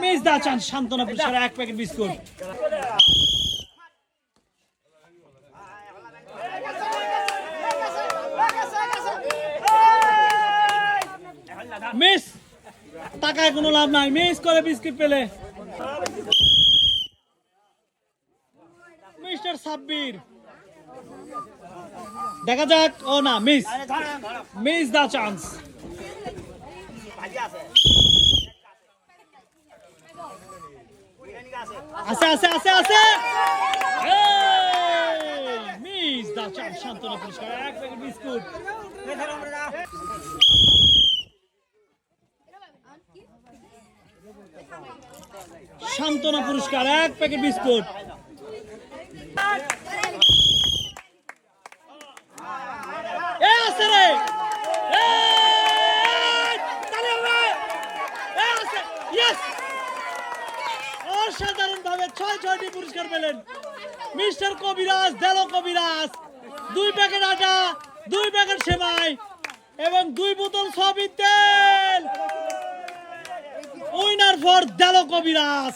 Miss দা chance সান্তনা পুরস্কার 1 packet biscuit. Miss টাকায় কোনো লাভ নাই, মিস করে বিস্কুট পেলে। মিস্টার সাব্বির দেখা যাক। ও না, মিস, মিস দা চান্স। আছে আছে আছে আছে, মিস দা চান্স সান্তনা পুরস্কার 1 প্যাকেট বিস্কুট। সান্তনা পুরস্কার 1 প্যাকেট বিস্কুট। অসাধারণ ভাবে 6টি পুরস্কার পেলেন মিস্টার কবিরাজ, দেলো কবিরাজ। 2 প্যাকেট আটা, 2 প্যাকেট সেমাই এবং 2 বোতল সয়াবিন তেল। উইনার ফর দেলো কবিরাজ।